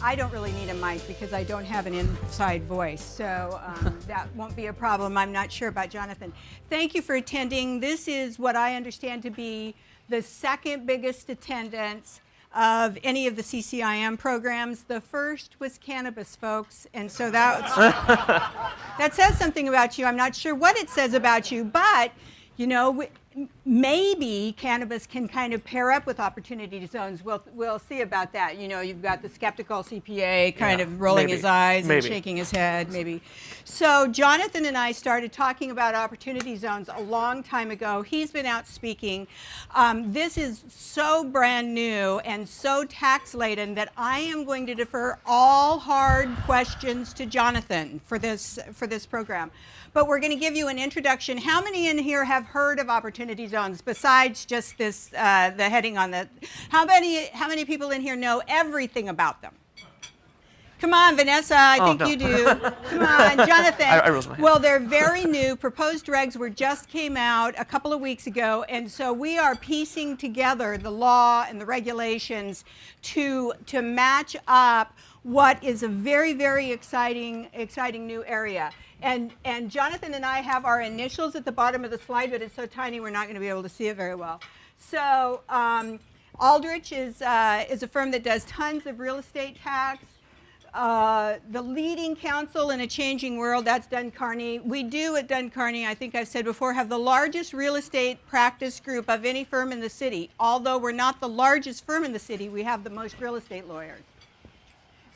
I don't really need a mic because I don't have an inside voice, so that won't be a problem. I'm not sure about Jonathan. Thank you for attending. This is what I understand to be the second biggest attendance of any of the CCIM programs. The first was cannabis, folks, and so that says something about you. I'm not sure what it says about you, but you know, maybe cannabis can kind of pair up with opportunity zones. We'll see about that. You know, you've got the skeptical CPA kind of rolling his eyes and shaking his head, maybe. So Jonathan and I started talking about opportunity zones a long time ago. He's been out speaking. This is so brand new and so tax-laden that I am going to defer all hard questions to Jonathan for this program. But we're going to give you an introduction. How many in here have heard of opportunity zones besides just this, the heading on the? How many people in here know everything about them? Come on, Vanessa, I think you do. Come on, Jonathan. I rose my hand. Well, they're very new. Proposed regs just came out a couple of weeks ago, and so we are piecing together the law and the regulations to match up what is a very, very exciting new area. And Jonathan and I have our initials at the bottom of the slide, but it's so tiny we're not going to be able to see it very well. So Aldrich is a firm that does tons of real estate tax. The leading counsel in a changing world, that's Dunn Carney. We do at Dunn Carney, I think I've said before, have the largest real estate practice group of any firm in the city. Although we're not the largest firm in the city, we have the most real estate lawyers.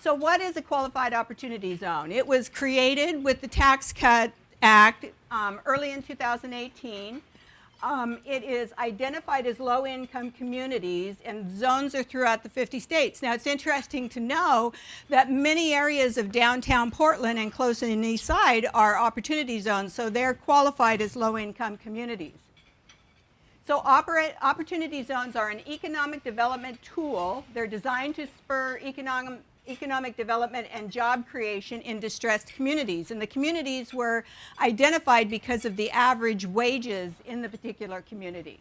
So what is a qualified opportunity zone? It was created with the Tax Cut Act early in 2018. It is identified as low-income communities, and zones are throughout the 50 states. Now, it's interesting to know that many areas of downtown Portland and close in the east side are opportunity zones, so they're qualified as low-income communities. So opportunity zones are an economic development tool. They're designed to spur economic development and job creation in distressed communities. And the communities were identified because of the average wages in the particular community.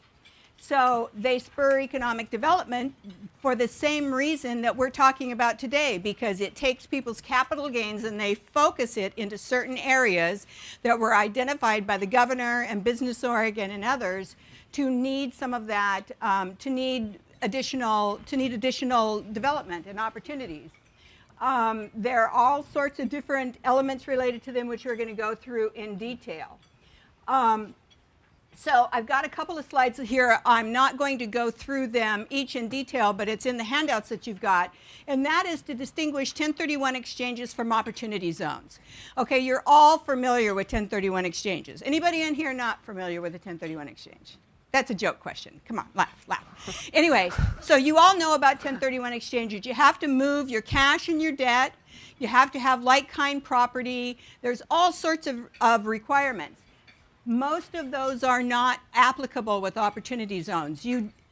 So they spur economic development for the same reason that we're talking about today, because it takes people's capital gains and they focus it into certain areas that were identified by the governor and Business Oregon and others to need some of that, to need additional development and opportunities. There are all sorts of different elements related to them, which we're going to go through in detail. So I've got a couple of slides here. I'm not going to go through them each in detail, but it's in the handouts that you've got. And that is to distinguish 1031 exchanges from opportunity zones. Okay, you're all familiar with 1031 exchanges. Anybody in here not familiar with a 1031 exchange? That's a joke question. Come on, laugh. Anyway, so you all know about 1031 exchanges. You have to move your cash and your debt. You have to have like-kind property. There's all sorts of requirements. Most of those are not applicable with opportunity zones.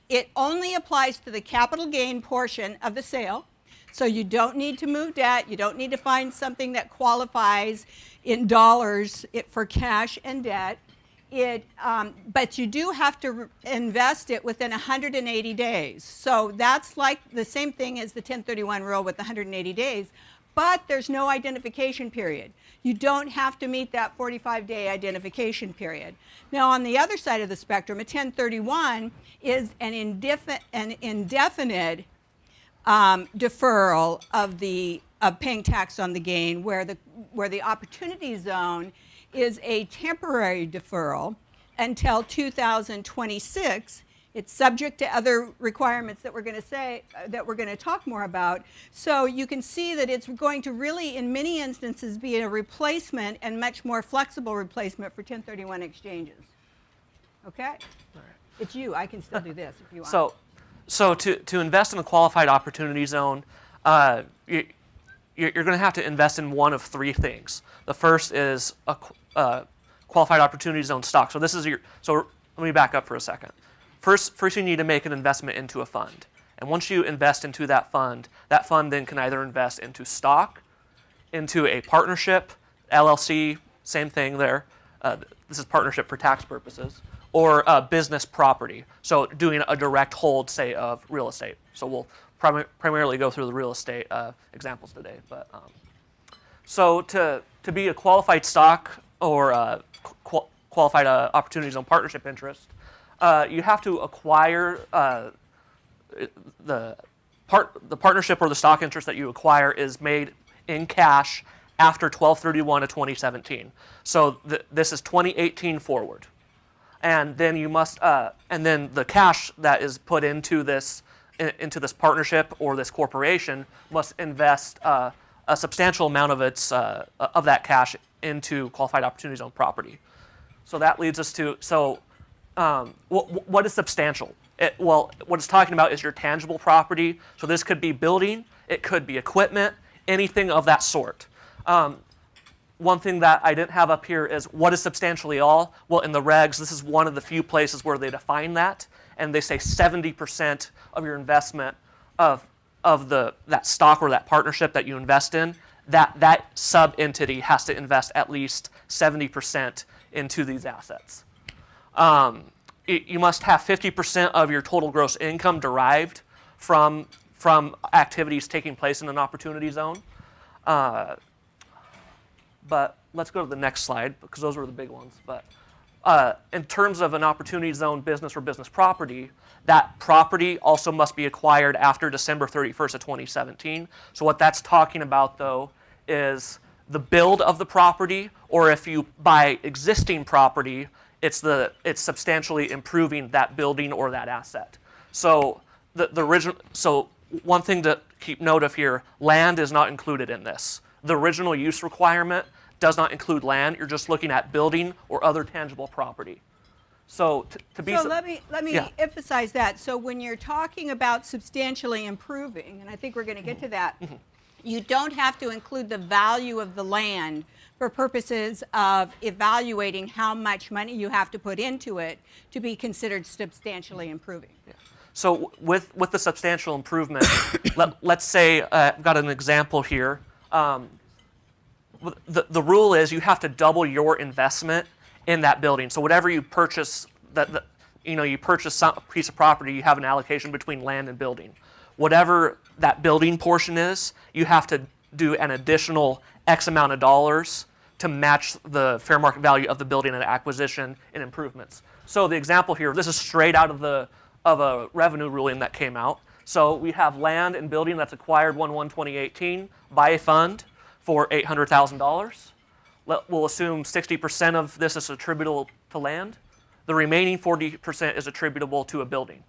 It only applies to the capital gain portion of the sale. So you don't need to move debt. You don't need to find something that qualifies in dollars for cash and debt. But you do have to invest it within 180 days. So that's like the same thing as the 1031 rule with 180 days, but there's no identification period. You don't have to meet that 45-day identification period. Now, on the other side of the spectrum, a 1031 is an indefinite deferral of paying tax on the gain, where the opportunity zone is a temporary deferral until 2026. It's subject to other requirements that we're going to talk more about. So you can see that it's going to really, in many instances, be a replacement and much more flexible replacement for 1031 exchanges. Okay? All right. It's you. I can still do this if you want. So to invest in a qualified opportunity zone, you're going to have to invest in one of three things. The first is a qualified opportunity zone stock. So this is so let me back up for a second. First you need to make an investment into a fund. And once you invest into that fund then can either invest into stock, into a partnership, LLC, same thing there. This is partnership for tax purposes, or business property. So doing a direct hold, say, of real estate. So we'll primarily go through the real estate examples today. But so to be a qualified stock or qualified opportunity zone partnership interest, you have to acquire the partnership or the stock interest that you acquire is made in cash after 12/31 of 2017. So this is 2018 forward, and then you must and then the cash that is put into this partnership or this corporation must invest a substantial amount of of that cash into qualified opportunity zone property. So that leads us to what is substantial? Well, what it's talking about is your tangible property. So this could be building, it could be equipment, anything of that sort. One thing that I didn't have up here is what is substantially all? Well, in the regs, this is one of the few places where they define that, and they say 70% of your investment of that stock or that partnership that you invest in, that sub-entity has to invest at least 70% into these assets. You must have 50% of your total gross income derived from activities taking place in an opportunity zone. But let's go to the next slide because those were the big ones. But in terms of an opportunity zone business or business property, that property also must be acquired after December 31st of 2017. So what that's talking about, though, is the build of the property, or if you buy existing property, it's substantially improving that building or that asset. So so one thing to keep note of here, land is not included in this. The original use requirement does not include land. You're just looking at building or other tangible property. So let me emphasize that. So when you're talking about substantially improving, and I think we're going to get to that, you don't have to include the value of the land for purposes of evaluating how much money you have to put into it to be considered substantially improving. Yeah. So with the substantial improvement, let's say I've got an example here. The rule is you have to double your investment in that building. So whatever you purchase, you purchase some piece of property, you have an allocation between land and building. Whatever that building portion is, you have to do an additional X amount of dollars to match the fair market value of the building and acquisition and improvements. So the example here, this is straight out of a revenue ruling that came out. So we have land and building that's acquired 1/1/2018 by a fund for $800,000. We'll assume 60% of this is attributable to land. The remaining 40% is attributable to a building.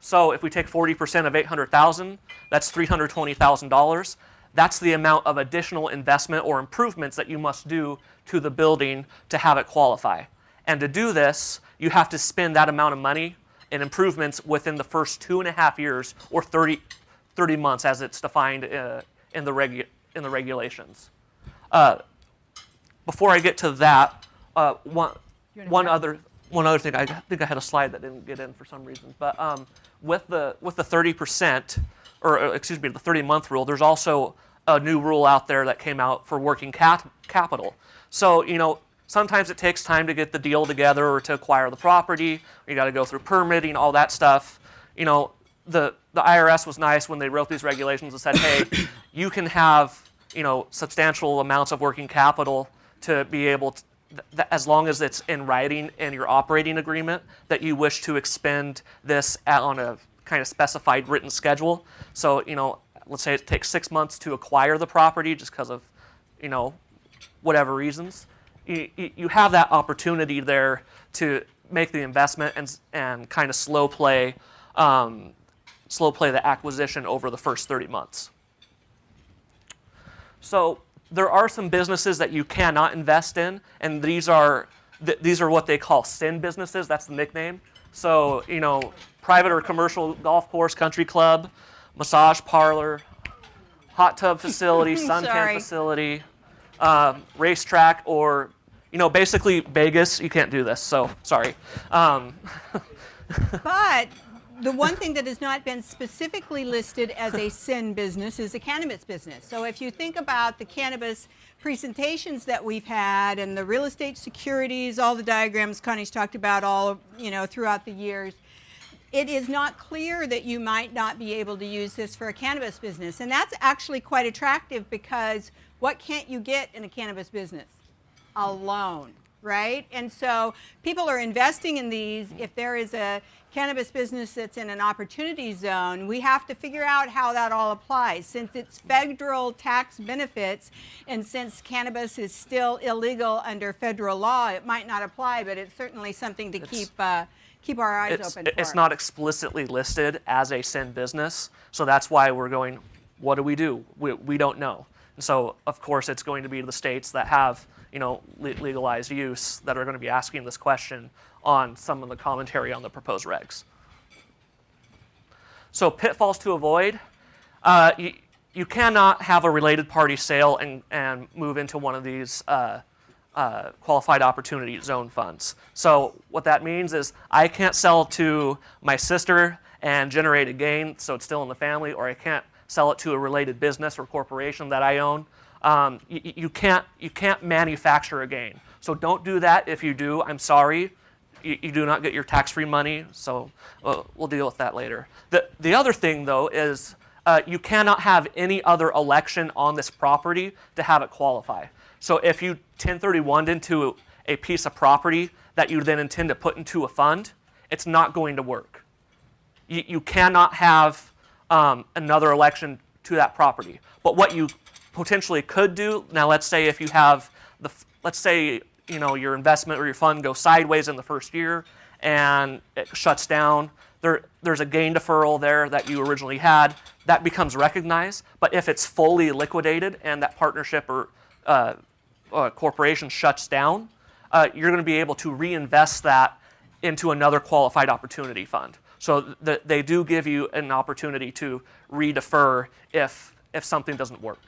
So if we take 40% of $800,000, that's $320,000. That's the amount of additional investment or improvements that you must do to the building to have it qualify. And to do this, you have to spend that amount of money in improvements within the first 2.5 years or 30 months as it's defined in the regulations. Before I get to that, one other thing, I think I had a slide that didn't get in for some reason, but with the 30%, or excuse me, the 30-month rule, there's also a new rule out there that came out for working capital. So, sometimes it takes time to get the deal together or to acquire the property. You got to go through permitting, all that stuff. The IRS was nice when they wrote these regulations and said, hey, you can have, substantial amounts of working capital to be able to, as long as it's in writing in your operating agreement that you wish to expend this on a kind of specified written schedule. So, let's say it takes 6 months to acquire the property just because of, whatever reasons. You have that opportunity there to make the investment and kind of slow play the acquisition over the first 30 months. So there are some businesses that you cannot invest in, and these are what they call sin businesses. That's the nickname. So, private or commercial golf course, country club, massage parlor, hot tub facility, suntan facility, racetrack, or basically Vegas. You can't do this, so sorry. But the one thing that has not been specifically listed as a sin business is a cannabis business. So if you think about the cannabis presentations that we've had and the real estate securities, all the diagrams Connie's talked about all throughout the years, it is not clear that you might not be able to use this for a cannabis business. And that's actually quite attractive because what can't you get in a cannabis business? A loan, right? And so people are investing in these. If there is a cannabis business that's in an opportunity zone, we have to figure out how that all applies. Since it's federal tax benefits and since cannabis is still illegal under federal law, it might not apply, but it's certainly something to keep our eyes open for. It's not explicitly listed as a sin business, so that's why we're going, what do? We don't know. And so, of course, it's going to be the states that have, legalized use that are going to be asking this question on some of the commentary on the proposed regs. So pitfalls to avoid. You cannot have a related party sale and move into one of these qualified opportunity zone funds. So what that means is I can't sell to my sister and generate a gain, so it's still in the family, or I can't sell it to a related business or corporation that I own. You can't manufacture a gain. So don't do that. If you do, I'm sorry. You do not get your tax-free money, so we'll deal with that later. The other thing, though, is you cannot have any other election on this property to have it qualify. So if you 1031'd into a piece of property that you then intend to put into a fund, it's not going to work. You cannot have another election to that property. But what you potentially could do, now let's say if you have, your investment or your fund goes sideways in the first year and it shuts down, there's a gain deferral there that you originally had, that becomes recognized. But if it's fully liquidated and that partnership or corporation shuts down, you're going to be able to reinvest that into another qualified opportunity fund. So they do give you an opportunity to redefer if something doesn't work.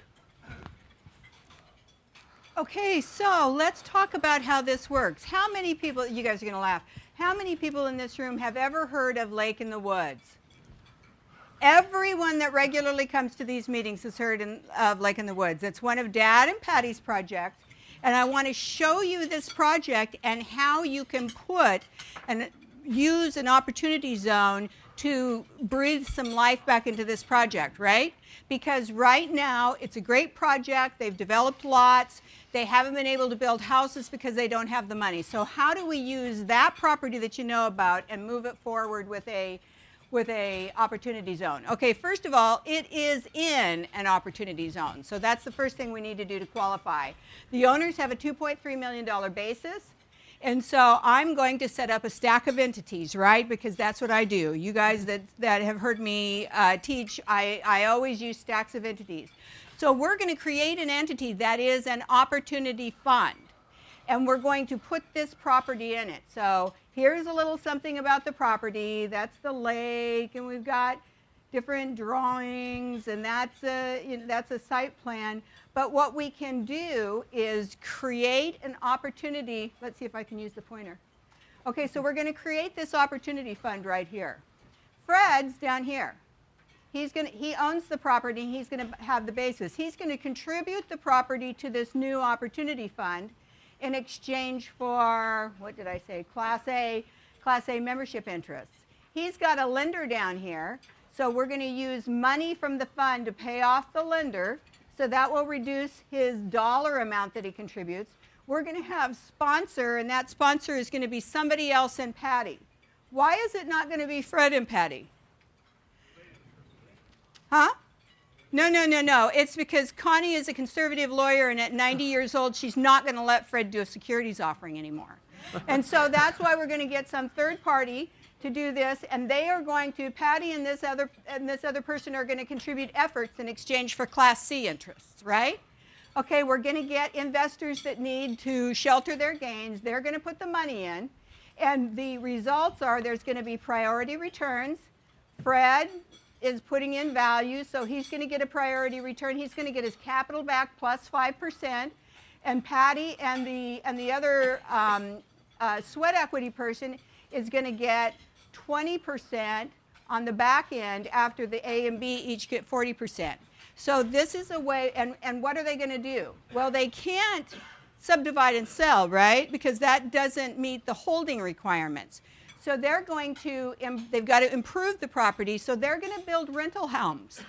Okay, so let's talk about how this works. How many people, you guys are going to laugh, how many people in this room have ever heard of Lake in the Woods? Everyone that regularly comes to these meetings has heard of Lake in the Woods. It's one of Dad and Patty's projects, and I want to show you this project and how you can put and use an opportunity zone to breathe some life back into this project, right? Because right now it's a great project. They've developed lots. They haven't been able to build houses because they don't have the money. So how do we use that property that you know about and move it forward with a opportunity zone? Okay, first of all, it is in an opportunity zone. So that's the first thing we need to do to qualify. The owners have a $2.3 million basis. And so I'm going to set up a stack of entities, right? Because that's what I do. You guys that have heard me teach, I always use stacks of entities. So we're going to create an entity that is an opportunity fund. And we're going to put this property in it. So here's a little something about the property. That's the lake, and we've got different drawings, and that's a site plan. But what we can do is create an opportunity. Let's see if I can use the pointer. Okay, so we're going to create this opportunity fund right here. Fred's down here. He owns the property. He's going to have the basis. He's going to contribute the property to this new opportunity fund in exchange for, what did I say, Class A membership interests. He's got a lender down here, so we're going to use money from the fund to pay off the lender. So that will reduce his dollar amount that he contributes. We're going to have sponsor, and that sponsor is going to be somebody else and Patty. Why is it not going to be Fred and Patty? Huh? No. It's because Connie is a conservative lawyer, and at 90 years old, she's not going to let Fred do a securities offering anymore. And so that's why we're going to get some third party to do this, and they are going to, Patty and this other person are going to contribute efforts in exchange for Class C interests, right? Okay, we're going to get investors that need to shelter their gains. They're going to put the money in, and the results are there's going to be priority returns. Fred is putting in value, so he's going to get a priority return. He's going to get his capital back plus 5%, and Patty and the other sweat equity person is going to get 20% on the back end after the A and B each get 40%. So this is a way, and what are they going to do? Well, they can't subdivide and sell, right? Because that doesn't meet the holding requirements. So they're going to, they've got to improve the property, so they're going to build rental homes.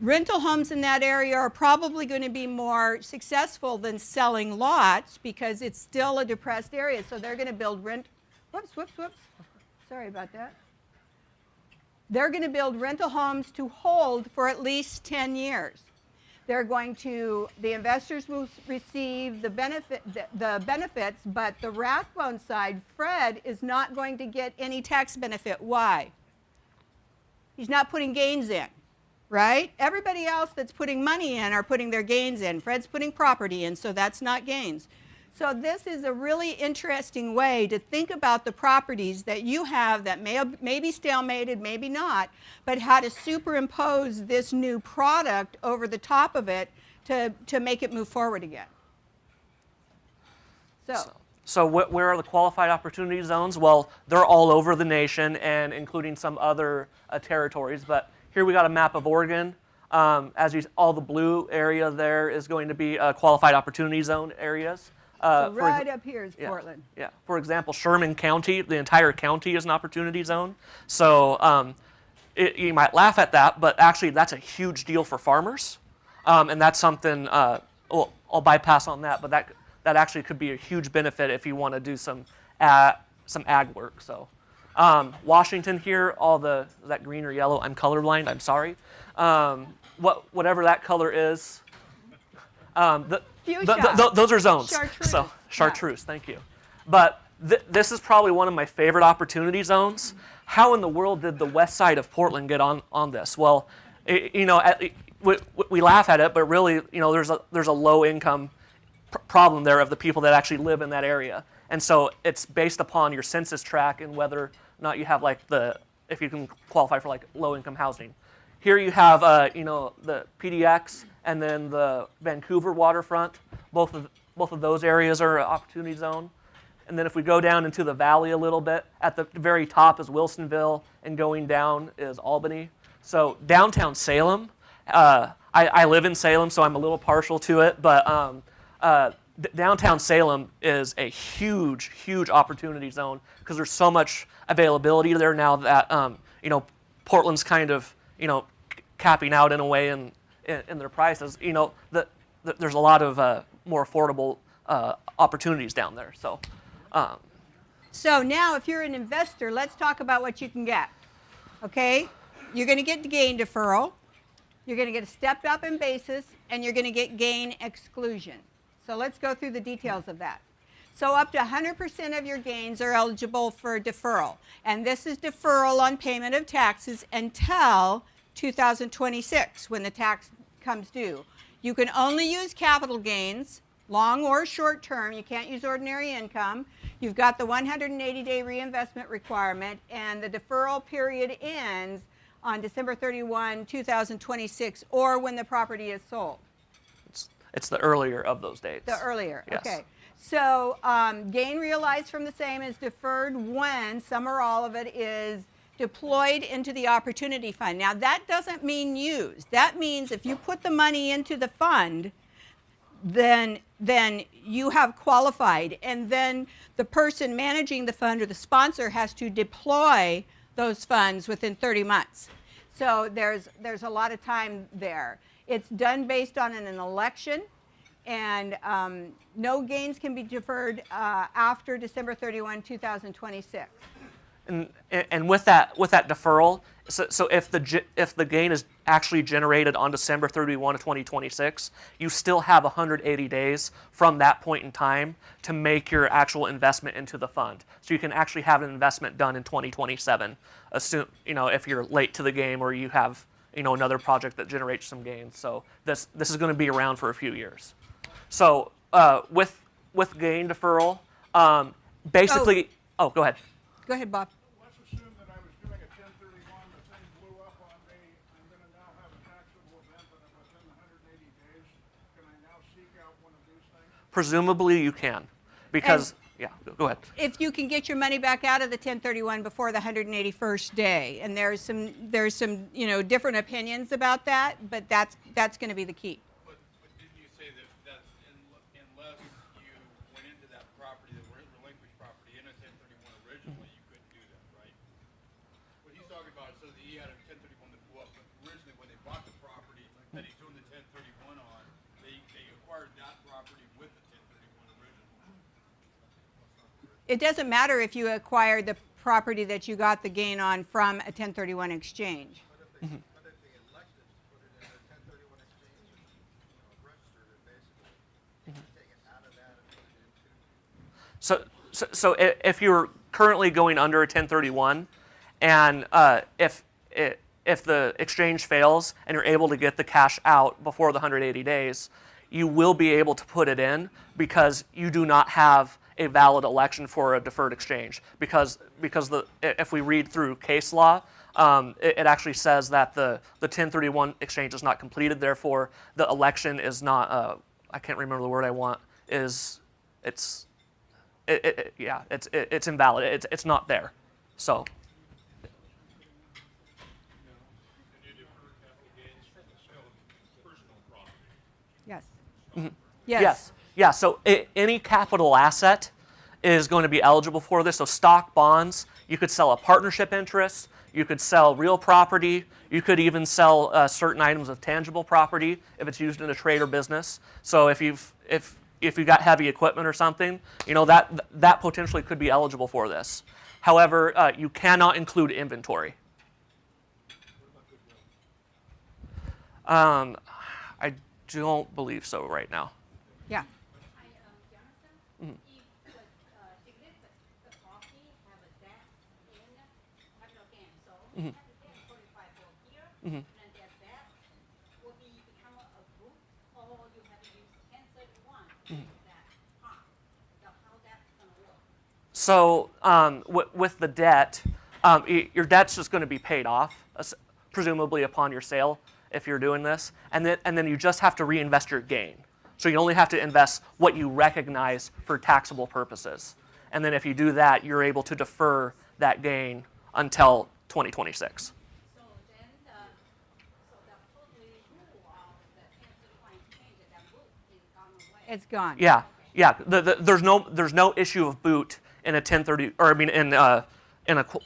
Rental homes in that area are probably going to be more successful than selling lots because it's still a depressed area. So they're going to build whoops. Sorry about that. They're going to build rental homes to hold for at least 10 years. They're going to, the investors will receive the benefits, but the Rathbone side, Fred, is not going to get any tax benefit. Why? He's not putting gains in, right? Everybody else that's putting money in are putting their gains in. Fred's putting property in, so that's not gains. So this is a really interesting way to think about the properties that you have that may be stalemated, maybe not, but how to superimpose this new product over the top of it to make it move forward again. So where are the qualified opportunity zones? Well, they're all over the nation and including some other territories. But here we got a map of Oregon. All the blue area there is going to be qualified opportunity zone areas. So right up here is Portland. Yeah. For example, Sherman County, the entire county is an opportunity zone. So you might laugh at that, but actually that's a huge deal for farmers. And that's something, well, I'll bypass on that, but that actually could be a huge benefit if you want to do some ag work. So Washington here, is that green or yellow? I'm colorblind, I'm sorry. Whatever that color is. Those are zones. Chartreuse. So chartreuse, thank you. But this is probably one of my favorite opportunity zones. How in the world did the west side of Portland get on this? Well, we laugh at it, but really, there's a low income problem there of the people that actually live in that area. And so it's based upon your census tract and whether or not you have if you can qualify for low income housing. Here you have the PDX and then the Vancouver waterfront. Both of those areas are an opportunity zone. And then if we go down into the valley a little bit, at the very top is Wilsonville, and going down is Albany. So downtown Salem, I live in Salem, so I'm a little partial to it, but downtown Salem is a huge, huge opportunity zone because there's so much availability there now that Portland's kind of capping out in a way in their prices. There's a lot of more affordable opportunities down there. So now, if you're an investor, let's talk about what you can get. Okay, you're going to get the gain deferral, you're going to get a stepped up in basis, and you're going to get gain exclusion. So let's go through the details of that. So up to 100% of your gains are eligible for deferral, and this is deferral on payment of taxes until 2026 when the tax comes due. You can only use capital gains, long or short term. You can't use ordinary income. You've got the 180-day reinvestment requirement, and the deferral period ends on December 31, 2026, or when the property is sold. It's the earlier of those dates. The earlier, yes. Okay. So gain realized from the same is deferred when some or all of it is deployed into the opportunity fund. Now that doesn't mean used. That means if you put the money into the fund, then you have qualified, and then the person managing the fund or the sponsor has to deploy those funds within 30 months. So there's a lot of time there. It's done based on an election, and no gains can be deferred after December 31, 2026. And with that deferral, so if the gain is actually generated on December 31 of 2026, you still have 180 days from that point in time to make your actual investment into the fund. So you can actually have an investment done in 2027. Assume if you're late to the game or you have another project that generates some gains. So this is going to be around for a few years. So with gain deferral, basically, go ahead. Go ahead, Bob. Let's assume that I was doing a 1031, the thing blew up on me. I'm going to now have a taxable event, and within 180 days, can I now seek out one of these things? Presumably you can, because go ahead. If you can get your money back out of the 1031 before the 181st day, and there's some different opinions about that, but that's going to be the key. But didn't you say that unless you went into that property, the relinquished property in a 1031 originally, you couldn't It doesn't matter if you acquired the property that you got the gain on from a 1031 exchange. But if they elected to put it in a 1031 exchange and, registered it basically, they can take it out of that and put it into. So if you're currently going under a 1031, and if the exchange fails and you're able to get the cash out before the 180 days, you will be able to put it in because you do not have a valid election for a deferred exchange. Because if we read through case law, it actually says that the 1031 exchange is not completed. Therefore, the election is not. I can't remember the word I want. It's invalid. It's not there. So. And you defer capital gains from the sale of personal property. Yes. Mm-hmm. Yes. Yeah, so any capital asset is going to be eligible for this. So stock, bonds, you could sell a partnership interest, you could sell real property, you could even sell certain items of tangible property if it's used in a trade or business. So if you got heavy equipment or something, that potentially could be eligible for this. However, you cannot include inventory. I don't believe so right now. Yeah. Hi, Jonathan. If the property have a debt in capital gain, so we have to pay 45 for here, and that debt will become a book, or you have to use 1031 to use that part. How that's going to work? So with the debt, your debt's just going to be paid off, presumably upon your sale, if you're doing this, and then you just have to reinvest your gain. So you only have to invest what you recognize for taxable purposes. And then if you do that, you're able to defer that gain until 2026. So then the totally rule of the 1031 exchange, that book is gone away. It's gone. Yeah. There's no issue of boot in a 1030, or I mean in a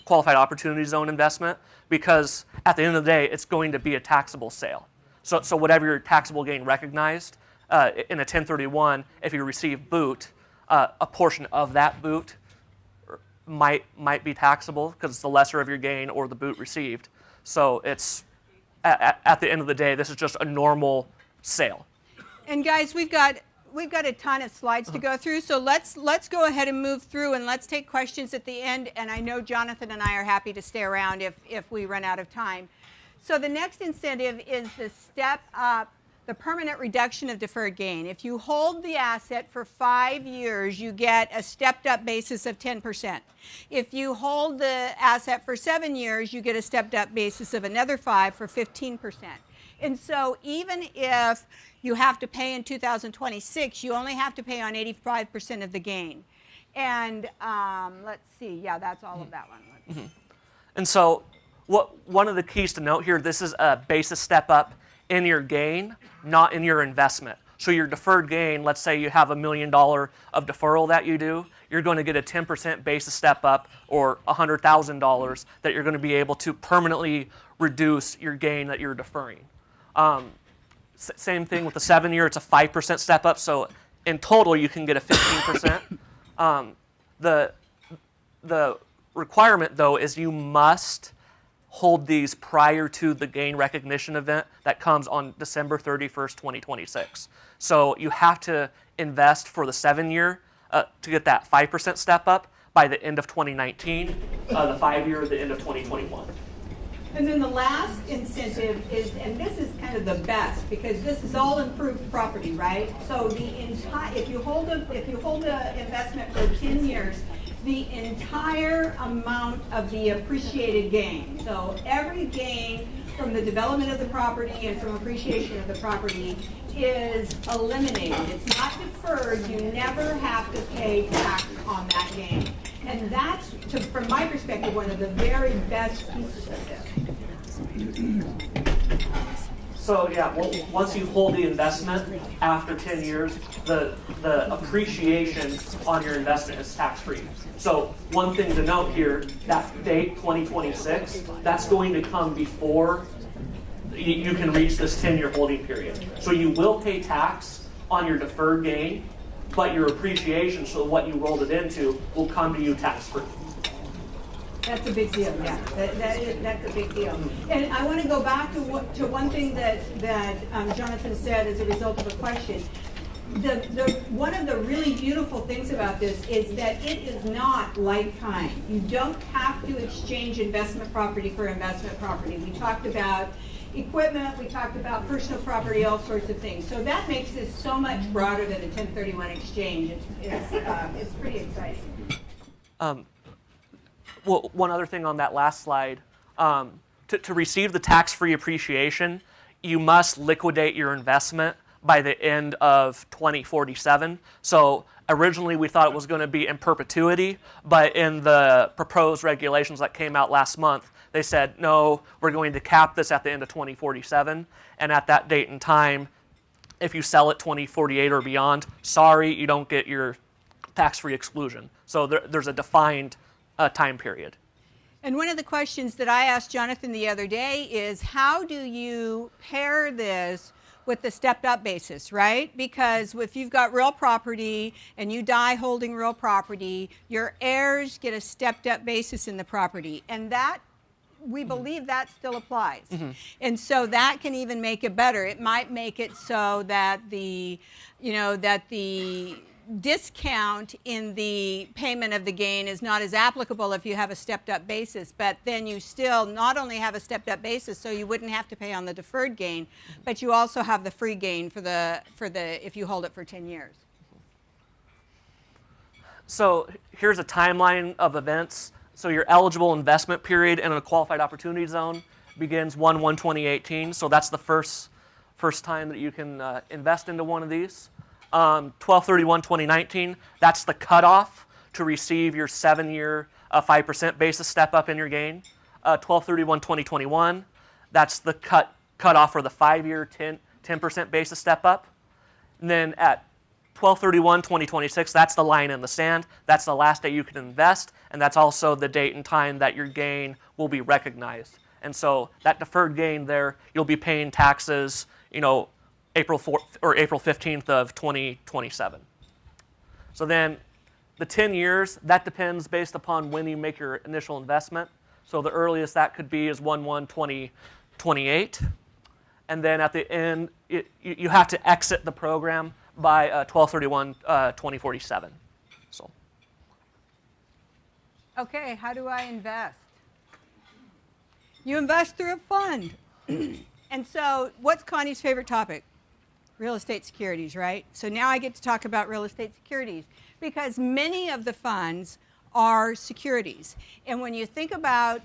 qualified opportunity zone investment, because at the end of the day, it's going to be a taxable sale. So whatever your taxable gain recognized in a 1031, if you receive boot, a portion of that boot might be taxable because it's the lesser of your gain or the boot received. So it's at the end of the day, this is just a normal sale. And guys, we've got a ton of slides to go through, so let's go ahead and move through, and let's take questions at the end. And I know Jonathan and I are happy to stay around if we run out of time. So the next incentive is the step up, the permanent reduction of deferred gain. If you hold the asset for 5 years, you get a stepped up basis of 10%. If you hold the asset for 7 years, you get a stepped up basis of another 5 for 15%. And so even if you have to pay in 2026, you only have to pay on 85% of the gain. And let's see, yeah, that's all of that one. And so one of the keys to note here, this is a basis step up in your gain, not in your investment. So your deferred gain, let's say you have $1 million of deferral that you do, you're going to get a 10% basis step up, or $100,000 that you're going to be able to permanently reduce your gain that you're deferring. Same thing with the 7 year, it's a 5% step up, so in total you can get a 15%. The requirement though is you must hold these prior to the gain recognition event that comes on December 31st, 2026. So you have to invest for the 7 year to get that 5% step up by the end of 2019, the 5 year at the end of 2021. And then the last incentive is, and this is kind of the best because this is all improved property, right? So if you hold the investment for 10 years, the entire amount of the appreciated gain. So every gain from the development of the property and from appreciation of the property is eliminated. It's not deferred. You never have to pay tax on that gain. And that's, from my perspective, one of the very best pieces of this. So yeah, once you hold the investment after 10 years, the appreciation on your investment is tax-free. So one thing to note here, that date, 2026, that's going to come before you can reach this 10-year holding period. So you will pay tax on your deferred gain, but your appreciation, so what you rolled it into, will come to you tax-free. That's a big deal, yeah. That's a big deal. And I want to go back to one thing that Jonathan said as a result of a question. One of the really beautiful things about this is that it is not lifetime. You don't have to exchange investment property for investment property. We talked about equipment, we talked about personal property, all sorts of things. So that makes this so much broader than a 1031 exchange. It's pretty exciting. Well, one other thing on that last slide, to receive the tax-free appreciation, you must liquidate your investment by the end of 2047. So originally we thought it was going to be in perpetuity, but in the proposed regulations that came out last month, they said, no, we're going to cap this at the end of 2047, and at that date and time, if you sell it 2048 or beyond, sorry, you don't get your tax-free exclusion. So there's a defined time period. And one of the questions that I asked Jonathan the other day is, how do you pair this with the stepped up basis, right? Because if you've got real property and you die holding real property, your heirs get a stepped up basis in the property. And that, we believe that still applies. Mm-hmm. And so that can even make it better. It might make it so that the discount in the payment of the gain is not as applicable if you have a stepped up basis, but then you still not only have a stepped up basis, so you wouldn't have to pay on the deferred gain, but you also have the free gain for the if you hold it for 10 years. So here's a timeline of events. So your eligible investment period in a qualified opportunity zone begins 1/1/2018. So that's the first time that you can invest into one of these. 12/31/2019, that's the cutoff to receive your 7-year 5% basis step up in your gain. 12/31/2021, that's the cutoff for the 5-year 10% basis step up. And then at 12/31/2026, that's the line in the sand. That's the last day you can invest, and that's also the date and time that your gain will be recognized. And so that deferred gain there, you'll be paying taxes, April 4th or April 15th of 2027. So then the 10 years, that depends based upon when you make your initial investment. So the earliest that could be is 1/1/2028. And then at the end, you have to exit the program by 12/31/2047. So. Okay, how do I invest? You invest through a fund. And so what's Connie's favorite topic? Real estate securities, right? So now I get to talk about real estate securities because many of the funds are securities. And when you think about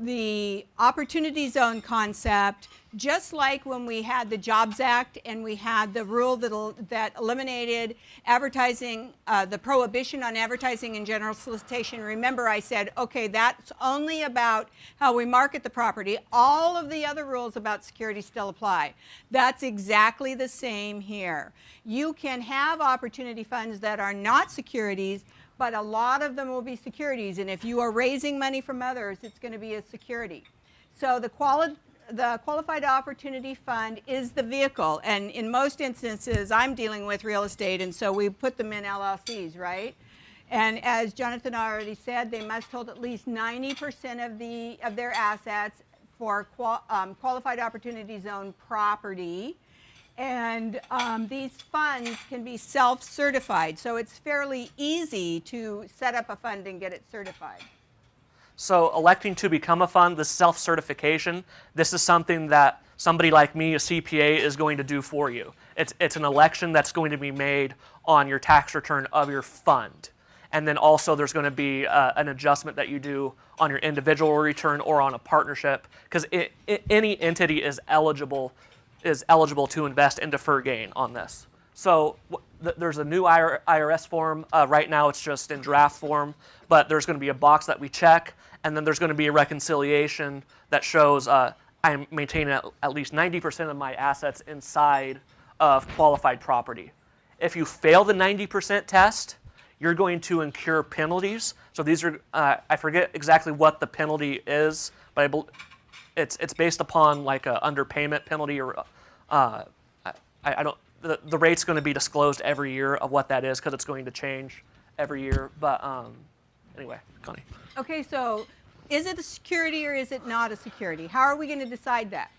the opportunity zone concept, just like when we had the Jobs Act and we had the rule that eliminated advertising, the prohibition on advertising and general solicitation. Remember, I said, okay, that's only about how we market the property. All of the other rules about security still apply. That's exactly the same here. You can have opportunity funds that are not securities, but a lot of them will be securities. And if you are raising money from others, it's going to be a security. So the Qualified Opportunity Fund is the vehicle. And in most instances, I'm dealing with real estate, and so we put them in LLCs, right? And as Jonathan already said, they must hold at least 90% of their assets for Qualified Opportunity Zone property. And these funds can be self-certified, so it's fairly easy to set up a fund and get it certified. So electing to become a fund, the self-certification, this is something that somebody like me, a CPA, is going to do for you. It's an election that's going to be made on your tax return of your fund. And then also there's going to be an adjustment that you do on your individual return or on a partnership, because any entity is eligible to invest in deferred gain on this. So there's a new IRS form. Right now it's just in draft form, but there's going to be a box that we check, and then there's going to be a reconciliation that shows I'm maintaining at least 90% of my assets inside of qualified property. If you fail the 90% test, you're going to incur penalties. So these are, I forget exactly what the penalty is, but it's based upon like a underpayment penalty or I don't. the rate's going to be disclosed every year of what that is because it's going to change every year. But anyway, Connie. Okay, so is it a security or is it not a security? How are we going to decide that?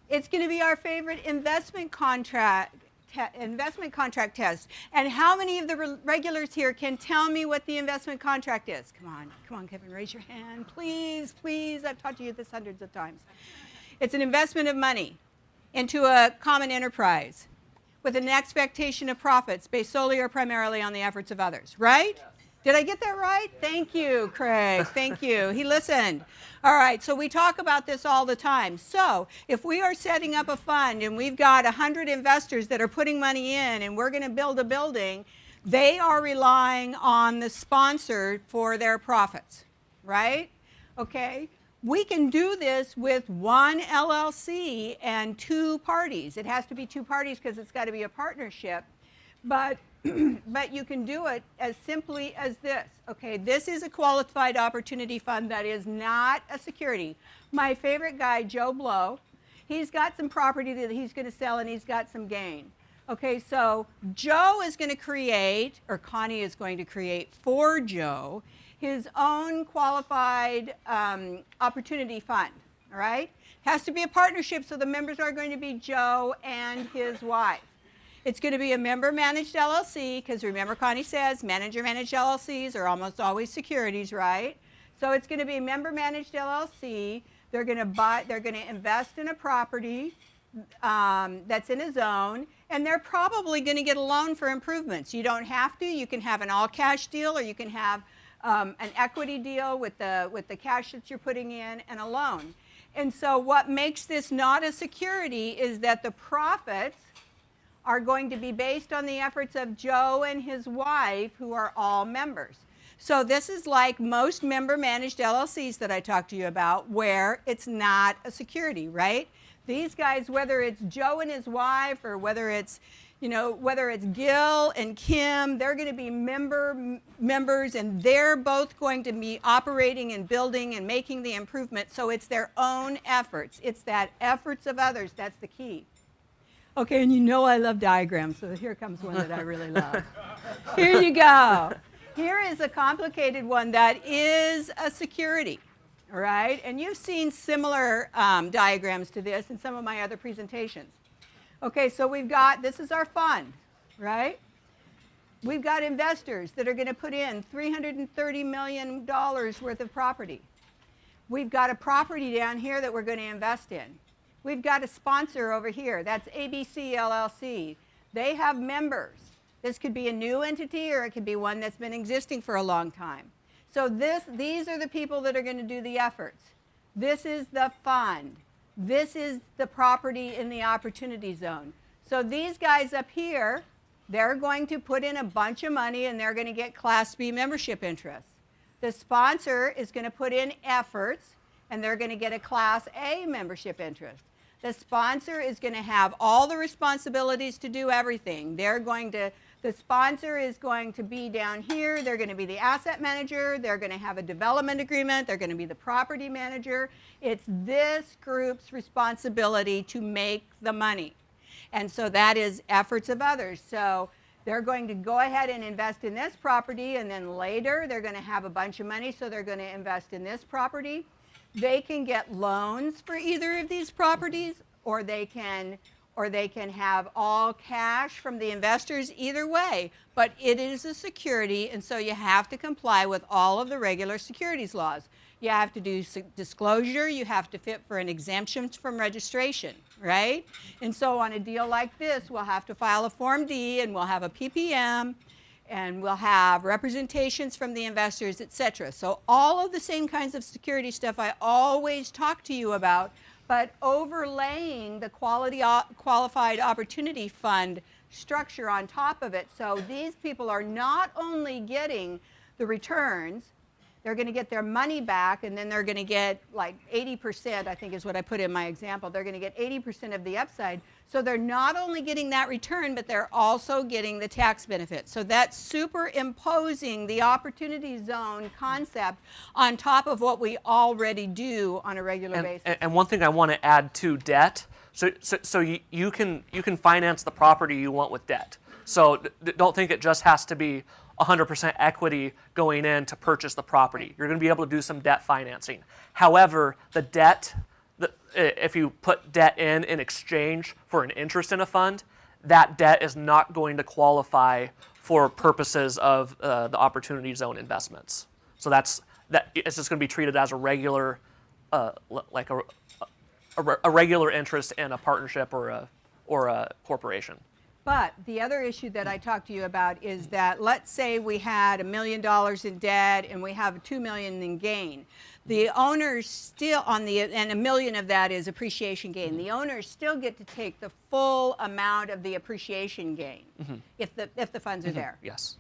It's going to be our favorite investment contract test. And how many of the regulars here can tell me what the investment contract is? Come on, Kevin, raise your hand, please, please. I've taught you this hundreds of times. It's an investment of money into a common enterprise with an expectation of profits based solely or primarily on the efforts of others, right? Yes. Did I get that right? Thank you, Craig. Thank you. He listened. All right, so we talk about this all the time. So if we are setting up a fund and we've got 100 investors that are putting money in and we're going to build a building, they are relying on the sponsor for their profits, right? Okay. We can do this with one LLC and two parties. It has to be two parties because it's got to be a partnership. But you can do it as simply as this. Okay, this is a qualified opportunity fund that is not a security. My favorite guy, Joe Blow, he's got some property that he's going to sell and he's got some gain. Okay, so Joe is going to create, or Connie is going to create for Joe, his own qualified opportunity fund, all right? Has to be a partnership, so the members are going to be Joe and his wife. It's going to be a member-managed LLC, because remember Connie says manager-managed LLCs are almost always securities, right? So it's going to be a member-managed LLC. They're going to invest in a property that's in a zone, and they're probably going to get a loan for improvements. You don't have to. You can have an all-cash deal, or you can have an equity deal with the cash that you're putting in and a loan. And so what makes this not a security is that the profits are going to be based on the efforts of Joe and his wife, who are all members. So this is like most member-managed LLCs that I talked to you about, where it's not a security, right? These guys, whether it's Joe and his wife, or whether it's Gil and Kim, they're going to be members, and they're both going to be operating and building and making the improvement. So it's their own efforts. It's that efforts of others. That's the key. Okay, and you know I love diagrams, so here comes one that I really love. Here you go. Here is a complicated one that is a security, all right? And you've seen similar diagrams to this in some of my other presentations. Okay, so this is our fund, right? We've got investors that are going to put in $330 million worth of property. We've got a property down here that we're going to invest in. We've got a sponsor over here. That's ABC LLC. They have members. This could be a new entity, or it could be one that's been existing for a long time. So these are the people that are going to do the efforts. This is the fund. This is the property in the opportunity zone. So these guys up here, they're going to put in a bunch of money, and they're going to get Class B membership interest. The sponsor is going to put in efforts, and they're going to get a Class A membership interest. The sponsor is going to have all the responsibilities to do everything. The sponsor is going to be down here. They're going to be the asset manager. They're going to have a development agreement. They're going to be the property manager. It's this group's responsibility to make the money. And so that is efforts of others. So they're going to go ahead and invest in this property, and then later they're going to have a bunch of money, so they're going to invest in this property. They can get loans for either of these properties, or they can have all cash from the investors. Either way, but it is a security, and so you have to comply with all of the regular securities laws. You have to do disclosure. You have to fit for an exemption from registration, right? And so on a deal like this, we'll have to file a Form D, and we'll have a PPM, and we'll have representations from the investors, etc. So all of the same kinds of security stuff I always talk to you about, but overlaying the qualified opportunity fund structure on top of it. So these people are not only getting the returns, they're going to get their money back, and then they're going to get like 80%, I think is what I put in my example. They're going to get 80% of the upside. So they're not only getting that return, but they're also getting the tax benefit. So that's superimposing the opportunity zone concept on top of what we already do on a regular basis. And one thing I want to add to debt, So you can finance the property you want with debt. So don't think it just has to be 100% equity going in to purchase the property. You're going to be able to do some debt financing. However, the debt, if you put debt in exchange for an interest in a fund, that debt is not going to qualify for purposes of the opportunity zone investments. So it's just going to be treated as a regular, like a regular interest in a partnership or a corporation. But the other issue that I talked to you about is that, let's say we had $1 million in debt and we have $2 million in gain. The owners still and $1 million of that is appreciation gain. The owners still get to take the full amount of the appreciation gain if the funds are there. Yes.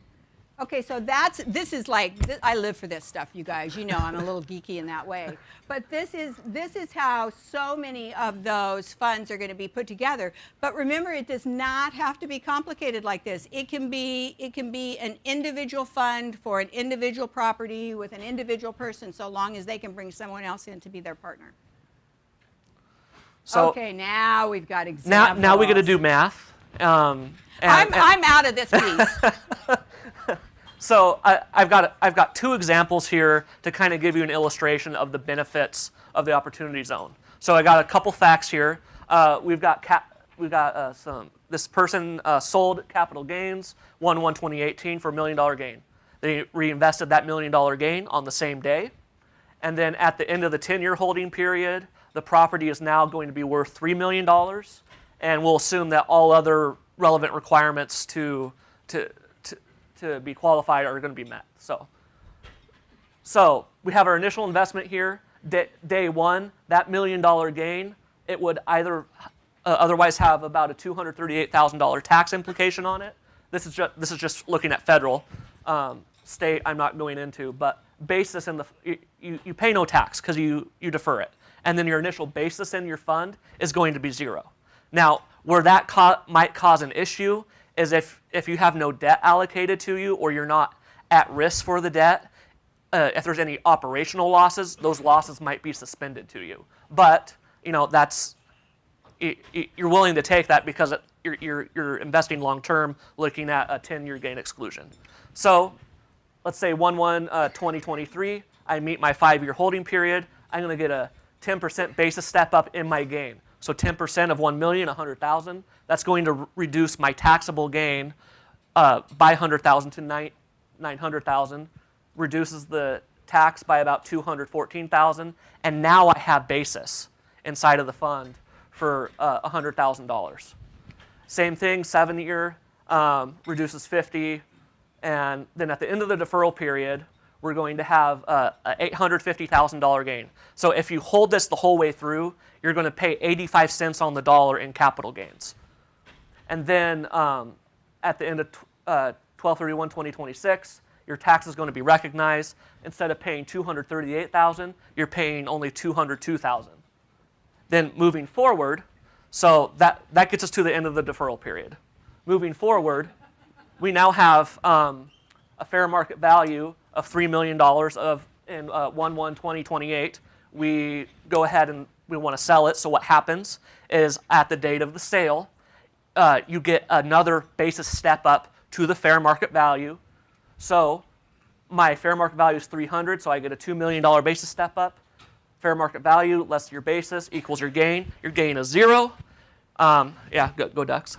Okay, so this is like, I live for this stuff, you guys. You know, I'm a little geeky in that way. But this is how so many of those funds are going to be put together. But remember, it does not have to be complicated like this. It can be an individual fund for an individual property with an individual person, so long as they can bring someone else in to be their partner. So okay, now we've got examples. Now we got to do math. I'm out of this piece. So I've got two examples here to kind of give you an illustration of the benefits of the opportunity zone. So I got a couple facts here. This person sold capital gains 1/1/2018 for $1 million gain. They reinvested that $1 million gain on the same day, and then at the end of the 10-year holding period, the property is now going to be worth $3 million, and we'll assume that all other relevant requirements to be qualified are going to be met. So we have our initial investment here. Day one, that $1 million gain, it would either otherwise have about a $238,000 tax implication on it. This is just looking at federal. State, I'm not going into, but basis in you pay no tax because you defer it, and then your initial basis in your fund is going to be zero. Now, where that might cause an issue is if you have no debt allocated to you, or you're not at risk for the debt. If there's any operational losses, those losses might be suspended to you. But you're willing to take that because you're investing long term, looking at a 10-year gain exclusion. So let's say 1/1/2023, I meet my 5-year holding period. I'm going to get a 10% basis step up in my gain. So 10% of 1 million, 100,000. That's going to reduce my taxable gain by 100,000 to 900,000. Reduces the tax by about 214,000, and now I have basis inside of the fund for $100,000. Same thing, 7-year reduces 50, and then at the end of the deferral period, we're going to have a $850,000 gain. So if you hold this the whole way through, you're going to pay 85 cents on the dollar in capital gains. And then at the end of 12/31/2026, your tax is going to be recognized. Instead of paying $238,000, you're paying only $202,000. Then moving forward, so that gets us to the end of the deferral period. Moving forward, we now have a fair market value of $3 million in 1/1/2028. We go ahead and we want to sell it. So what happens is at the date of the sale, you get another basis step up to the fair market value. So my fair market value is 300, so I get a $2 million basis step up. Fair market value less your basis equals your gain. Your gain is 0. Yeah, go Ducks.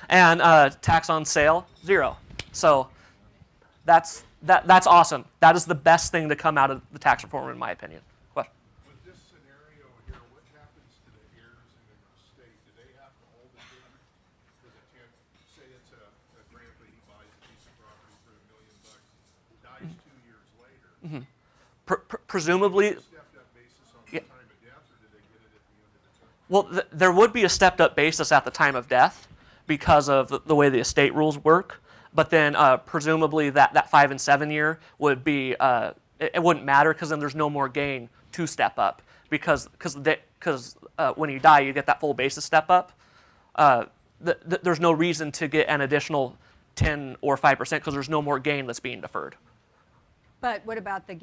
And tax on sale, 0. So that's awesome. That is the best thing to come out of the tax reform, in my opinion. Question? With this scenario here, what happens to the heirs in the estate? Do they have to hold it in for the 10? Say it's a grandpa, he buys a piece of property for $1 million, dies 2 years later. Presumably. Stepped up basis on the time of death, or do they get it at the end of the term? Well, there would be a stepped-up basis at the time of death because of the way the estate rules work. But then presumably that 5 and 7 year would be it wouldn't matter because then there's no more gain to step up because when you die you get that full basis step up. There's no reason to get an additional 10 or 5% because there's no more gain that's being deferred. But what about the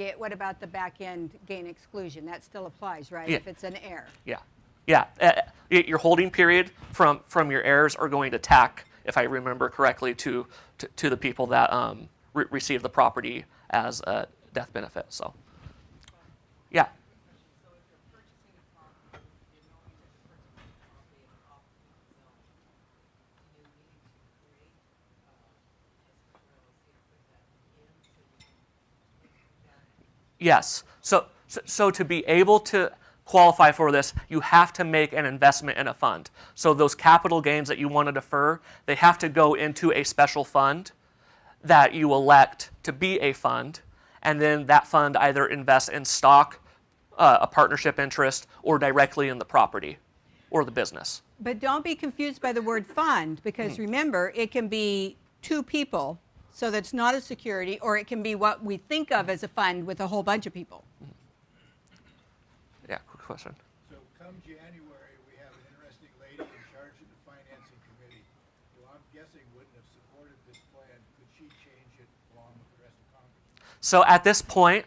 back end gain exclusion? That still applies, right? Yeah. If it's an heir. Yeah. Yeah, your holding period from your heirs are going to tack, if I remember correctly, to the people that receive the property as a death benefit. So, yeah. So if you're purchasing a property, you're knowing that you're purchasing a property in an off-peak zone, do you need to create, as Mr. LLC, put that in so you can include that? Yes. So to be able to qualify for this, you have to make an investment in a fund. So those capital gains that you want to defer, they have to go into a special fund that you elect to be a fund, and then that fund either invests in stock, a partnership interest, or directly in the property or the business. But don't be confused by the word fund, because remember, it can be two people, so that's not a security, or it can be what we think of as a fund with a whole bunch of people. Yeah, quick question. So come January, we have an interesting lady in charge of the financing committee, who I'm guessing wouldn't have supported this plan. Could she change it along with the rest of Congress? So at this point,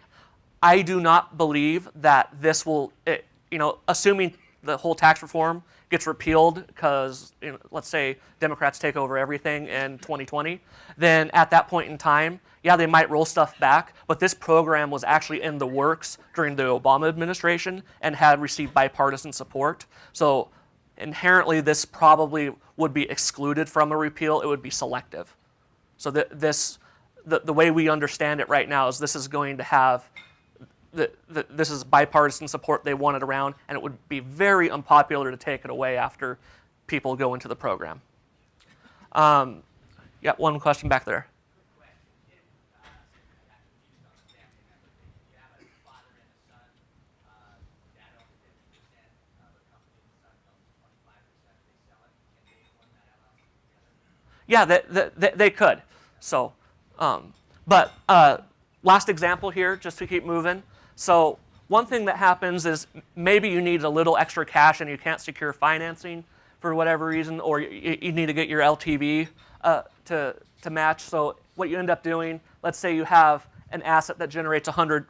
I do not believe that this will, assuming the whole tax reform gets repealed because, let's say Democrats take over everything in 2020, then at that point in time, yeah, they might roll stuff back, but this program was actually in the works during the Obama administration and had received bipartisan support. So inherently, this probably would be excluded from a repeal. It would be selective. So the way we understand it right now is this is going to have this is bipartisan support they want it around, and it would be very unpopular to take it away after people go into the program. Yeah, one question back there. Yeah, they could. So, but last example here, just to keep moving. So one thing that happens is maybe you need a little extra cash and you can't secure financing for whatever reason, or you need to get your LTV to match. So what you end up doing, let's say you have an asset that generates $1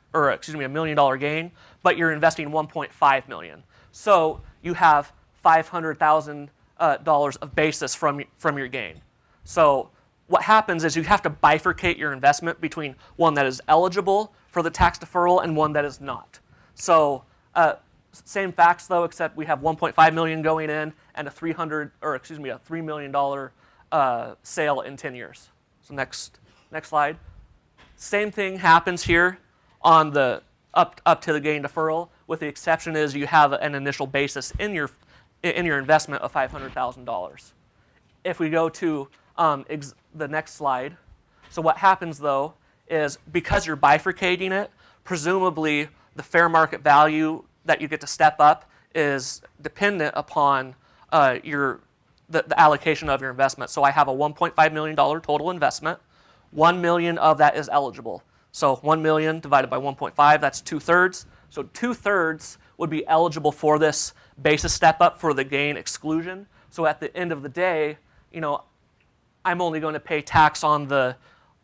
million gain, but you're investing $1.5 million. So you have $500,000 of basis from your gain. So what happens is you have to bifurcate your investment between one that is eligible for the tax deferral and one that is not. So same facts though, except we have $1.5 million going in and a $3 million sale in 10 years. So next slide. Same thing happens here on the up to the gain deferral, with the exception is you have an initial basis in your investment of $500,000. If we go to the next slide, so what happens though is because you're bifurcating it, presumably the fair market value that you get to step up is dependent upon the allocation of your investment. So I have a $1.5 million total investment. 1 million of that is eligible. So 1 million divided by 1.5, that's 2/3. So 2/3 would be eligible for this basis step up for the gain exclusion. So at the end of the day, I'm only going to pay tax on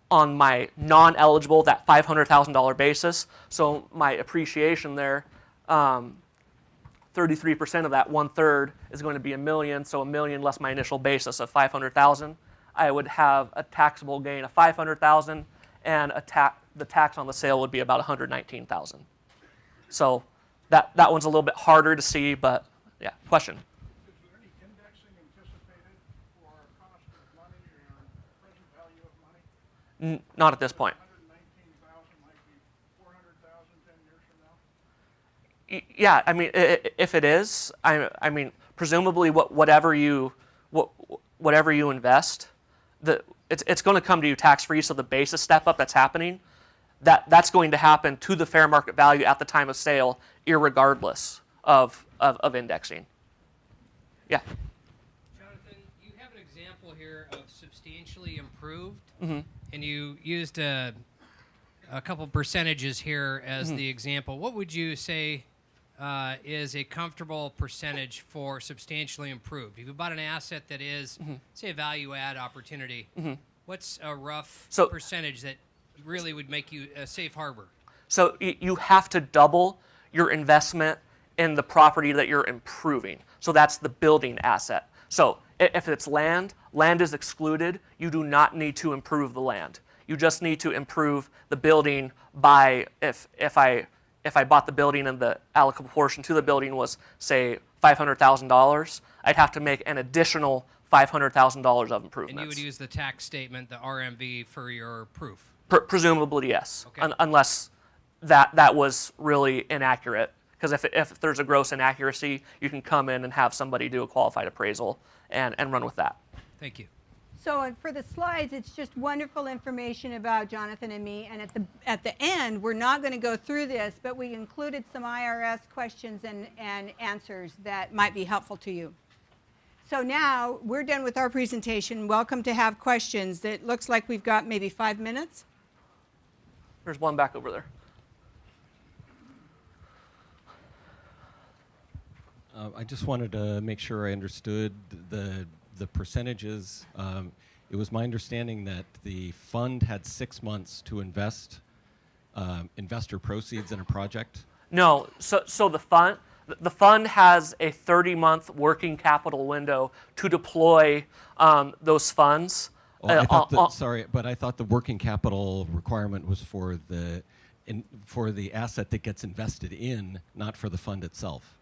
my non-eligible, that $500,000 basis. So my appreciation there, 33% of that 1/3 is going to be $1 million. So $1 million less my initial basis of $500,000. I would have a taxable gain of $500,000, and the tax on the sale would be about $119,000. So that one's a little bit harder to see, but yeah. Question. Is there any indexing anticipated for cost of money or present value of money? Not at this point. 119,000 might be 400,000 10 years from now? Yeah, I mean, if it is, I mean, presumably whatever you invest, it's going to come to you tax-free. So the basis step up that's happening, that's going to happen to the fair market value at the time of sale, irregardless of indexing. Yeah. Jonathan, you have an example here of substantially improved, Mm-hmm. and you used a couple percentages here as the example. What would you say is a comfortable percentage for substantially improved? If you bought an asset that is, say, a value-add opportunity, what's a rough percentage that really would make you a safe harbor? So you have to double your investment in the property that you're improving. So that's the building asset. So if it's land, land is excluded. You do not need to improve the land. You just need to improve the building by, if I bought the building and the allocable portion to the building was, say, $500,000, I'd have to make an additional $500,000 of improvements. And you would use the tax statement, the RMV, for your proof? Presumably, yes, Okay. Unless that was really inaccurate. Because if there's a gross inaccuracy, you can come in and have somebody do a qualified appraisal and run with that. Thank you. So for the slides, it's just wonderful information about Jonathan and me. And at the end, we're not going to go through this, but we included some IRS questions and answers that might be helpful to you. So now we're done with our presentation. Welcome to have questions. It looks like we've got maybe 5 minutes. There's one back over there. I just wanted to make sure I understood the percentages. It was my understanding that the fund had 6 months to invest investor proceeds in a project. No, so the fund has a 30-month working capital window to deploy those funds. Oh, I thought sorry, but I thought the working capital requirement was for the asset that gets invested in, not for the fund itself.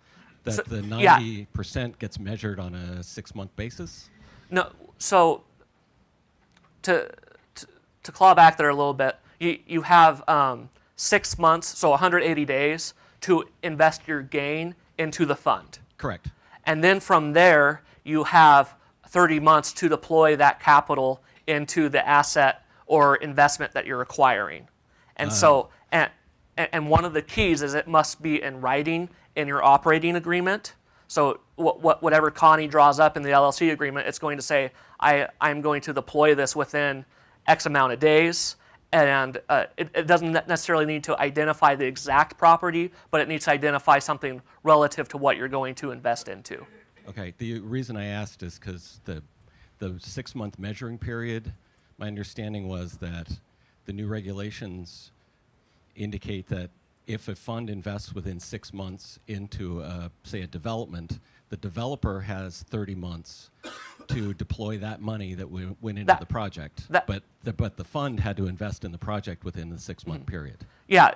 That the 90% gets measured on a 6-month basis? No, so to claw back there a little bit, you have 6 months, so 180 days, to invest your gain into the fund. Correct. And then from there, you have 30 months to deploy that capital into the asset or investment that you're acquiring. And so, and one of the keys is it must be in writing in your operating agreement. So whatever Connie draws up in the LLC agreement, it's going to say, I'm going to deploy this within X amount of days. And it doesn't necessarily need to identify the exact property, but it needs to identify something relative to what you're going to invest into. Okay, the reason I asked is because the 6-month measuring period, my understanding was that the new regulations indicate that if a fund invests within 6 months into, say, a development, the developer has 30 months to deploy that money that went into the project. But the fund had to invest in the project within the 6-month period. Yeah,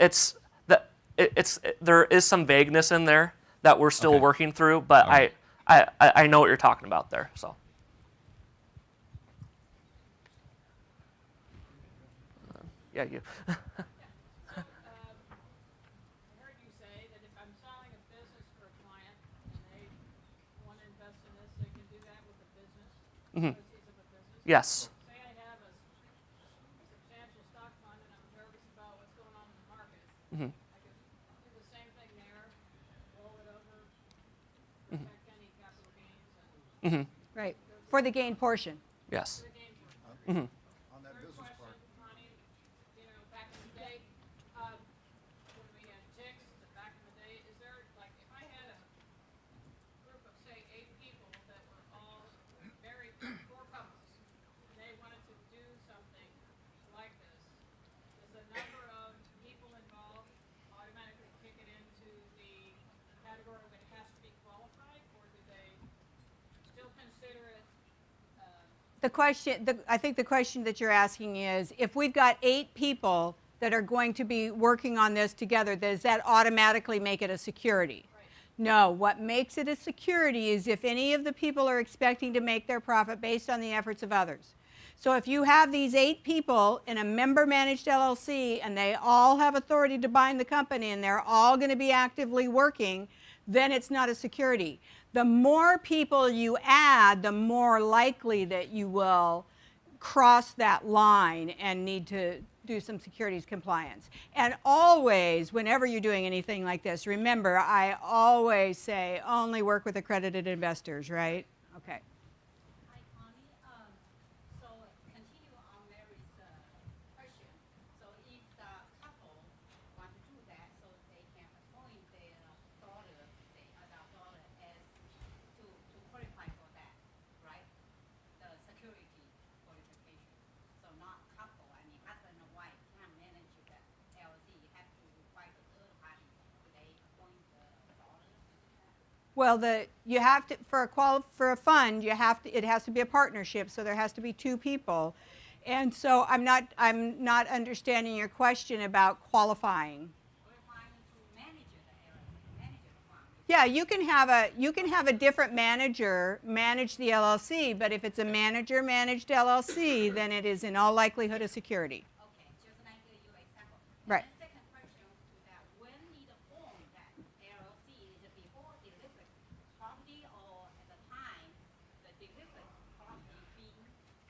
there is some vagueness in there that we're still working through, but right. I know what you're talking about there. So. Yeah, you. I heard you say that if I'm selling a business for a client and they want to invest in this, they can do that with a business, proceeds of a business? Yes. Say I have a substantial stock fund and I'm nervous about what's going on in the market. I could do the same thing there, roll it over, protect any capital gains, and Right. For the gain portion. Yes. the gain portion. On that Third business part. question, Connie, back in the day, when we had ticks, back in the day, is there, like, if I had a group of, say, 8 people that were all married, 4 couples, and they wanted to do something like this, does the number of people involved automatically kick it into the category that has to be qualified, or do they still consider it, I think the question that you're asking is, if we've got 8 people that are going to be working on this together, does that automatically make it a security? Right. No, what makes it a security is if any of the people are expecting to make their profit based on the efforts of others. So if you have these 8 people in a member-managed LLC and they all have authority to bind the company and they're all going to be actively working, then it's not a security. The more people you add, the more likely that you will cross that line and need to do some securities compliance. And always, whenever you're doing anything like this, remember, I always say only work with accredited investors, right? Okay. Hi, Connie. So continue on Mary's question. So if the couple want to do that, so they can appoint their daughter, say, adult daughter, as to qualify for that, right? The security qualification. So not couple. I mean, husband and wife can't manage the LLC. You have to find a third party. They appoint the daughter. Well, you have to for a fund, it has to be a partnership, so there has to be two people. And so I'm not understanding your question about qualifying. Qualifying to manage the LLC, manage the fund. Yeah, you can have a different manager manage the LLC, but if it's a manager managed LLC, then it is in all likelihood a security. Okay, just like your example. Right. And the second question to that, when need a form that LLC is it before delivered property or at the time the delivered property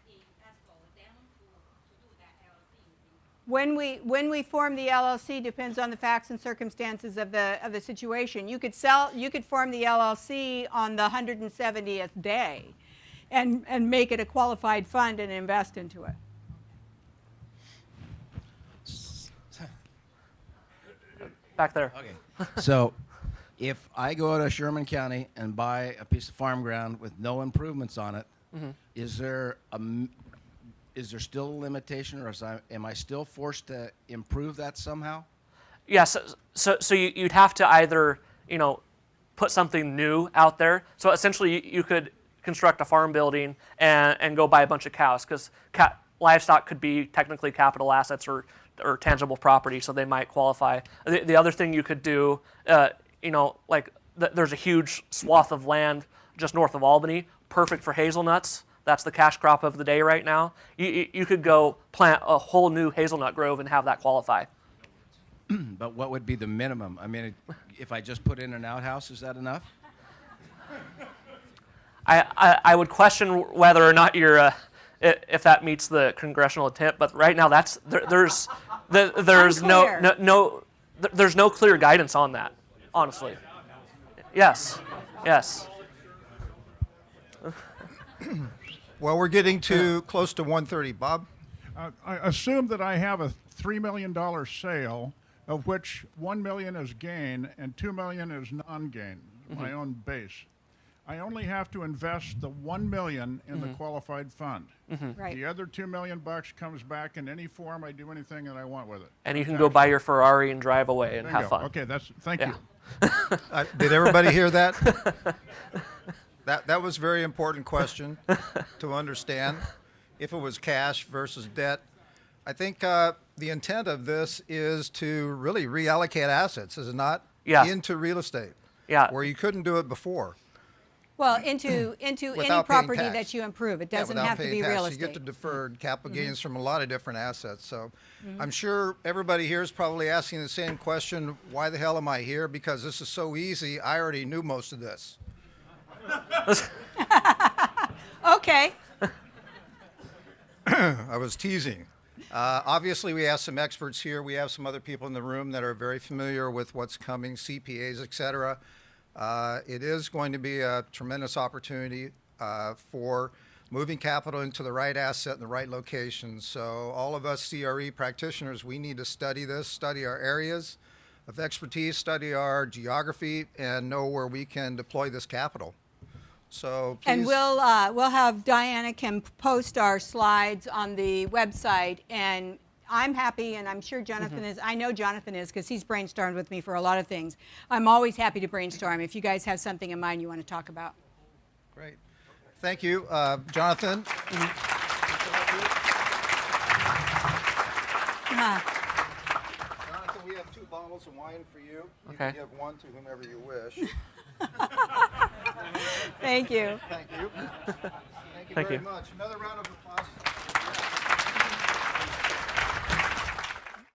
being in escrow, then to do that LLC? When we form the LLC depends on the facts and circumstances of the situation. You could form the LLC on the 170th day, and make it a qualified fund and invest into it. Back there. Okay. So if I go to Sherman County and buy a piece of farm ground with no improvements on it, is there still a limitation, or am I still forced to improve that somehow? Yes. So you'd have to either, put something new out there. So essentially, you could construct a farm building and go buy a bunch of cows, because livestock could be technically capital assets or tangible property, so they might qualify. The other thing you could do, there's a huge swath of land just north of Albany, perfect for hazelnuts. That's the cash crop of the day right now. You could go plant a whole new hazelnut grove and have that qualify. But what would be the minimum? I mean, if I just put in an outhouse, is that enough? I would question whether or not you're if that meets the congressional intent, but right now there's no clear guidance on that, honestly. Yes. Well, we're getting to close to 1:30. Bob? I assume that I have a $3 million sale, of which $1 million is gain and $2 million is non-gain, my own base. I only have to invest the $1 million in the qualified fund. Right. The other $2 million comes back in any form. I do anything that I want with it. And you can go buy your Ferrari and drive away and There you have go. fun. Okay, thank Yeah. you. Did everybody hear that? That was a very important question to understand. If it was cash versus debt, I think the intent of this is to really reallocate assets, is it not? Yeah. Into real estate. Yeah. Where you couldn't do it before. Well, into any Without paying property tax. that you improve. It Yeah, doesn't without have to paying be tax. real You estate. get the deferred capital gains from a lot of different assets. So I'm sure everybody here is probably asking the same question, why the hell am I here? Because this is so easy. I already knew most of this. Okay. I was teasing. Obviously, we have some experts here. We have some other people in the room that are very familiar with what's coming, CPAs, et cetera. It is going to be a tremendous opportunity for moving capital into the right asset in the right location. So all of us CRE practitioners, we need to study this, study our areas of expertise, study our geography, and know where we can deploy this capital. So please. And we'll have Diana can post our slides on the website, and I'm happy, and I'm sure Jonathan is. I know Jonathan is, because he's brainstormed with me for a lot of things. I'm always happy to brainstorm if you guys have something in mind you want to talk about. Great. Thank you, Jonathan. Jonathan, we have 2 bottles of wine for you. You Okay. can give one to whomever you wish. Thank you. Thank you. Thank you Thank very you. much. Another round of applause.